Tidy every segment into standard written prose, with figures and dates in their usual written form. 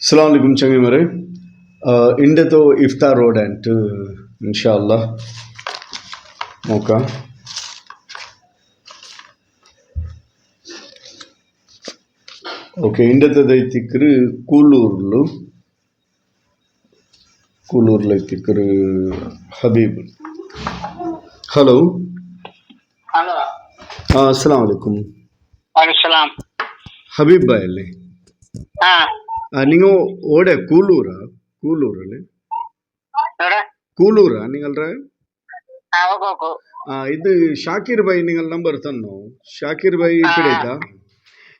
Assalamu alaikum ചങ്ങായിമാരെ. ഇണ്ടത്തോ ഇഫ്താർ road and ഇൻഷാല്ലാ നോക്കാം. ಓಕೆ ಇಂಡತ್ತದ ಐತಿಕ್ಕರು ಕೂಲೂರ್ಲು ಐತಿಕ್ಕರು ಹಬೀಬ್. ಹಲೋ. ಹಲೋ. ಅಸ್ಸಲಾಮ್ ಅಲೈಕುಮ್. വലൈക്കുസ്സലാം. ഹബീബ് ഭായ് അല്ലേ? നിങ്ങൾ ഓടെ കൂലൂരല്ലേ? കൂലൂരാ നിങ്ങളുടെ? ഇത് ഷാക്കിർ ഭായ് നിങ്ങൾ ನಂಬರ್ ತನ್ನೋ. ഷാക്കിർ ಭಾಯ್ ಇಪ್ಪಡೇಕ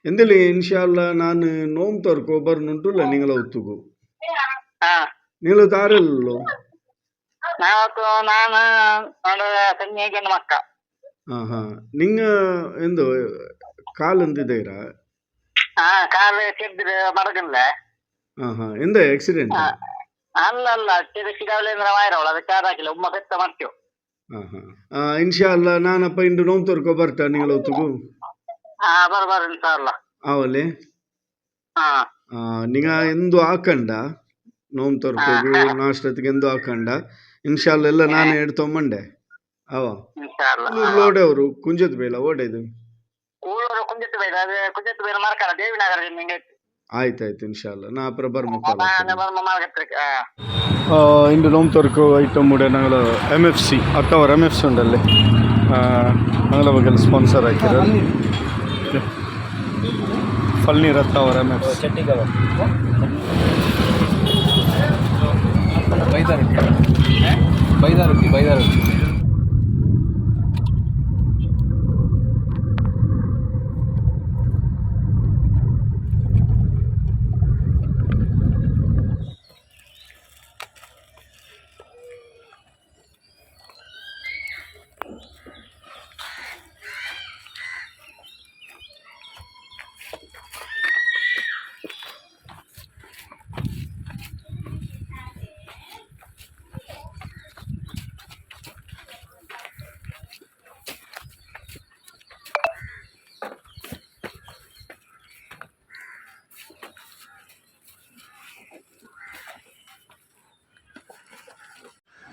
ಎಂದಲೇ ಇನ್ಶಾಲ್ಲ ನಾನು ನೋಮ್ ತರ್ಕೋ ಬರ್ನುಂಟುಲ್ಲ ನಿಂಗಳ ಹೊತ್ತುಗು ನೀವು ತಾರಲ್ಲೋ ಹಾ ಹಾ ನಿಂಗ ಎಂದು ಕಾಲ್ ಎಂದಿದ್ದೀರಾ? ಹಾ ಹಾ ಎಂದ ಆಕ್ಸಿಡೆಂಟ್? ಅಲ್ಲ ಹಾ ಹಾ ಇನ್ಶಾಲ್ಲ ನಾನಪ್ಪ ಇಂದು ನೋಮ್ ತರ್ಕೋ ಬರ್ತಾ ನಿಂಗಳ ಹೊತ್ತುಗು ಅವಲೆ ನಿಂಗ ಎಂದು ಹಾಕಂಡ ನೋಮ್ ತರ್ಕೋಗು ನಾಷ್ಟತಿಗೆ ಎಂದು ಹಾಕಂಡ ಇನ್ಶಾಲ್ಲ ಎಲ್ಲ ನಾನೇ ಎಡ್ತೊಂಬಂಡೆ ಅವ ಓಡೆ ಅವರು ಕುಂಜತ್ ಬೇಲ ಓಡೇದು ಆಯ್ತಾಯ್ತು ಇನ್ಶಾಲ್ಲ ನಾ ಅಪ್ರ ಬರ್ಮುಖ ಇಂದು ನೋಮ್ ತರ್ಕೋ ಐಟಮ್ ಉಡೆ ഞങ്ങൾ MFC അക്കവർ MFC ഉണ്ടല്ലേ ഞങ്ങളെ ಬಗ್ಗೆ ಸ್ಪಾನ್ಸರ್ ಹಾಕಿರ ಫಲ್ನೀರ್ ಅತ್ತವರ MFC ಬೈದಾರು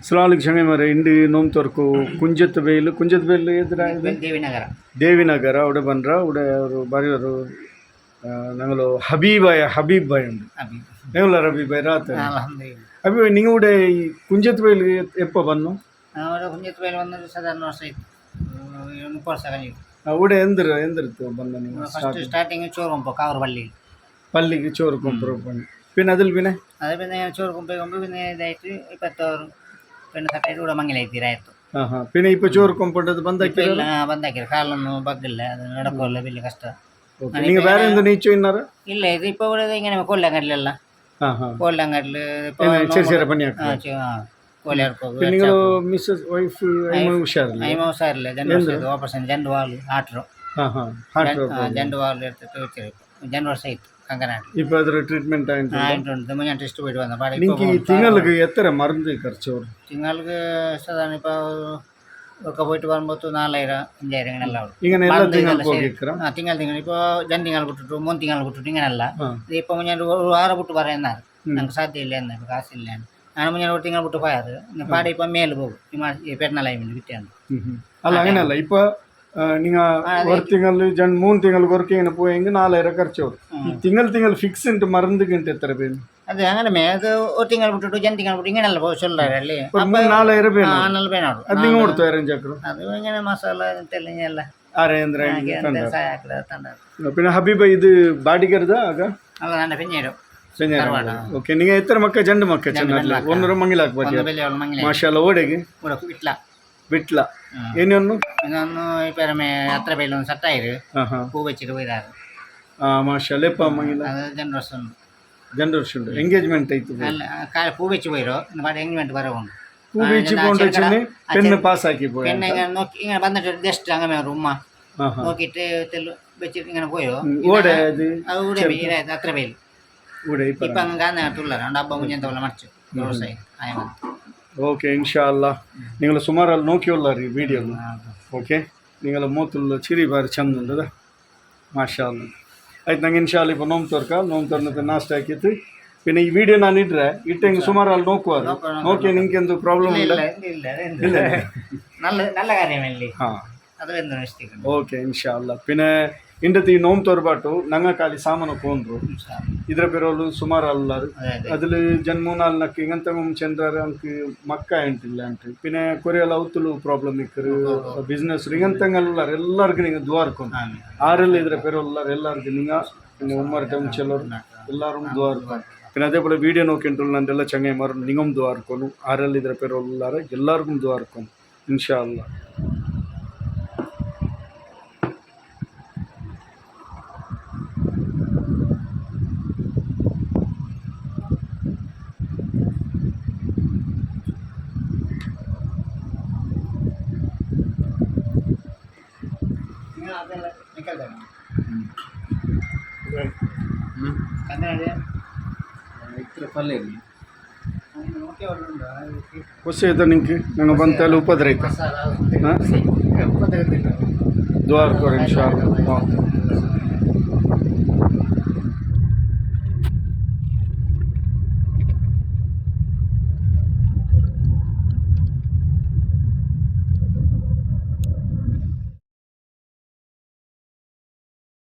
ಸಲಾಲಿಕ್ ಚಂಗೈಮಾರೆ ಇಂಡಿ ನೋಮ್ ತೋರ್ಕು ಕುಂಜತ್ ಬೇಲು ಎದುರ ದೇವಿನಗರ അവിടെ ಬಂದ್ರ അവിടെ ಅವರು ಬರೆಯೋರು ഞങ്ങൾ ಹಬೀಬ್ ಭಾಯ್ ಉಂಡು ഞങ്ങൾ ಹಬೀಬ್ ಭಾಯ್ ರಾತ್ ಹಬೀಬ್ ಭಾಯ್ ನೀವು ഇവിടെ ಈ ಕುಂಜತ್ ಬೇಲ್ ಎಪ್ಪ ಬನ್ನು അവിടെ എന്തിരുത്തു ಬಂದ ನೀವು ಸ್ಟಾರ್ಟಿಂಗ್ ചോറുമ്പോ കാവർ പള്ളിക്ക് ചോറ് കൊമ്പ് പിന്നെ അതിൽ പിന്നെ ചോറ് കൊമ്പ് പിന്നെ ഇതായിട്ട് 26 പിന്നെ തട്ടായിട്ട് ഇവിടെ മംഗലായിത്തീരായിരുന്നു. പിന്നെ ഇപ്പൊ ചോറ് കൊമ്പത് ಬಂದಾಕಿರ ಕಾಲೊಂದು ಬಗ್ಗಿಲ್ಲ, ಅದು ನಡ್ಕೋಲ್ಲ വലിയ ಕಷ್ಟ. ಬೇರೆ ಎಂದು ನೀಚು ಇನ್ನಾರ ಇಲ್ಲ, ಇದು ಇಪ್ಪ ഇവിടെ ഇങ്ങനെ കൊല്ലങ്ങാട്ടിലല്ല കൊല്ലങ്ങാട്ടില് ಹುಷಾರಿಲ್ಲ ಆಪರೇಷನ್ ಜಂಡು ವಾಲ್ ಆಟ್ರು ಜಂಡು ವಾಲ್ എടുത്തിട്ട് ജനു വർഷം ആയിട്ട് കങ്കനാട്. ഇപ്പൊ അതൊരു ട്രീറ്റ്മെന്റ് ആയിട്ടുണ്ട്. ഞാൻ ടെസ്റ്റ് പോയിട്ട് വന്ന തിങ്ങൾക്ക് എത്ര മരുന്ന് ಖರ್ಚು തിങ്ങൾക്ക് സാധാരണ ഇപ്പൊ ഒക്കെ പോയിട്ട് വരുമ്പോൾ 4000 5000 ഇങ്ങനെಲ್ಲ ತಿಂಗಳು ഇപ്പോൾ 2 ತಿಂಗಳು ಬಿಟ್ಟಿಟ್ಟು 3 ತಿಂಗಳು ಬಿಟ್ಟಿಟ್ಟು ഇങ്ങനെയല്ല. ഇപ്പൊ ഞാൻ ഒരു വാരം ಬಿಟ್ಟು ಬರ എന്നാണ് ഞങ്ങൾക്ക് സാധ്യമില്ല എന്നാണ്, കാശില്ല. ನಾನು ಮುಂಜಾನೆ 1 ತಿಂಗಳು ಬಿಟ್ಟು പോയത് പാടെ ഇപ്പം മേലെ പോകും ഈ പെരുന്നാളായി വിറ്റാണ്. അല്ല അങ്ങനെയല്ല, ഇപ്പൊ നിങ്ങൾ 1 ತಿಂಗಳು 3 ತಿಂಗಳು ವರ್ಕ್ ಇങ്ങനെ പോയെങ്കിൽ 4000 ಖರ್ಚು വരും. തിങ്കൾ ഫിക്സ് ഉണ്ട് മരുന്നുകിട്ട് എത്ര പേര്? அது അങ്ങനെ അത് 1 ತಿಂಗಳು ಬಿಟ್ಟು 2 ತಿಂಗಳು ಬಿಟ್ಟು ഇങ്ങനെയല്ല சொல்றாரല്ലേ. 4000 പേര് 4000 പേര് ಅದು ನೀವು കൊടുത്തു അറേഞ്ച് ആക്കണം. അത് ഇങ്ങനെ മസാല തെളിഞ്ഞല്ല പിന്നെ ഹബീബ ഇത് ಬಾಡಿಗೆರ್ದ ಆಗ ಅಲ್ಲ ನನ್ನ ಪೆഞ്ഞೇರು. ಓಕೆ, ನೀವು ಎತ್ತರ ಮಕ್ಕ ಜಂಡು ಮಕ್ಕ ಚೆನ್ನಲ್ಲ ಒಂದರ ಮಂಗಿಲ ಹಾಕ್ಬೋದು ಮಾಶಾಲ್ಲ. ಓಡೆಗೆ വിട്ല ഇനിയൊന്നു ഇപ്പം അത്ര പേരിലൊന്നും സെറ്റായത് പൂ വെച്ചിട്ട് പോയതാണ്. മാഷാല്ല. എപ്പ മങ്ങില ജനറേഷൻ ಎಂಗೇಜ್ಮೆಂಟ್ ಆಯ್ತು. ಅಲ್ಲ ಪೂ വെച്ച് പോയിരോ ಎಂಗೇಜ್ಮೆಂಟ್ ಬರೋದು പൂ വെച്ച് പോകേണ്ട പെണ്ണ് പാസ്സാക്കി പോയി. പെണ്ണ് ഇങ്ങനെ നോക്കി ഇങ്ങനെ വന്നിട്ട് ജസ്റ്റ് അങ്ങനെ ഒരു ഉമ്മ നോക്കിയിട്ട് വെച്ചിട്ട് ഇങ്ങനെ പോയോ. അത്ര പേര് ഇപ്പം അങ്ങ് കാണുന്നില്ല. 2 ಹಬ್ಬ ಮುಂಚೆ ಅಂತವಲ್ಲ ಮರ್ಚು ವ್ಯವಸಾಯ ಆಯ. ಓಕೆ, ಇನ್ಶಾಲ್ಲಾ നിങ്ങൾ ಸುಮಾರಲ್ಲಿ നോക്കിയുള്ളാರಿ വീഡിയോಲು. ಓಕೆ, നിങ്ങൾ ಮೂತುಲ್ಲ ಚಿರಿ ಬಾರಿ ಚಂದ ಉಂಟದ ಮಾಶಾಲ್ಲ. ಆಯ್ತು, ನಂಗೆ ಇನ್ಶಾಲ್ಲ ഇപ്പോൾ നോമ്പ് തുറക്കാം. നോമ്പ് തുറന്നിട്ട് നാസ്ത ആക്കിയിട്ട് പിന്നെ ಈ ವಿಡಿಯೋ ನಾನು ಇಟ್ಟೆ ಹಿಂಗೆ ಸುಮಾರು ಅಲ್ಲಿ ನೋಕುವಾರು ನೋಕಿ ನಿಂಗೆ ಒಂದು ಪ್ರಾಬ್ಲಮ್ ಇಲ್ಲ ഇല്ല നല്ല കാര്യമല്ലേ ಹಾಂ അത് വരുന്ന മിസ്റ്റേക്ക് ಓಕೆ ಇನ್ಶಾ ಅಲ್ಲ പിന്നെ ಇಂಡತಿ ನೋಮ್ ತೋರ್ಬಾಟು ನಂಗ ಖಾಲಿ ಸಾಮಾನು ಕೊಂಡ್ರು ಇದ್ರ ಪೆರೋಲು ಸುಮಾರು ಅಲ್ಲಾರು അതിൽ ജന്മൂനാലിനൊക്കെ ഇങ്ങനത്തെ ചെന്താറ് എനിക്ക് മക്ക ആയിട്ടില്ല എന്നിട്ട് പിന്നെ കൊറിയല്ല ഔത്തുಲು ಪ್ರಾಬ್ಲಮ್ ಇಕ್ಕರು ಬಿಸ್ನೆಸ್ ഇങ്ങനത്തെ ഉള്ളാರು ಎಲ್ಲರಿಗೂ നിങ്ങൾ ದ್ವಾರ್ಕೊಂಡು ആരെല്ലാം ಇದ್ರ ಪೆರೋಲ್ಲಾರು ಎಲ್ಲರಿಗೂ നിങ്ങൾ പിന്നെ ഉമ്മരുടെ ചെല്ലರು ಎಲ್ಲರೂ ದ್ವಾರ್ಕೊಂಡು പിന്നെ അതേപോലെ വീഡിയോ നോക്കിയിട്ടുള്ള ನಂದೆಲ್ಲ ಚಂಗೆ ಮಾರು ನಿಂಗಮ್ ದ್ವಾರ್ಕೊಂಡು ಆರೆಲ್ಲ ಇದ್ರ ಪೆರೋಲ್ಲಾರು ಎಲ್ಲರಿಗೂ ದ್ವಾರ್ಕೊಂಡು ಇನ್ಶಾ ಅಲ್ಲ ಹೊಸ ಐತ ನಿಂಗೆ ನಂಗೆ ಬಂತಲ್ಲಿ ಉಪದ್ರ ಐತ ದ್ವಾರ್ಕೋರ್ ಇನ್ಶಾ ಅಲ್ಲ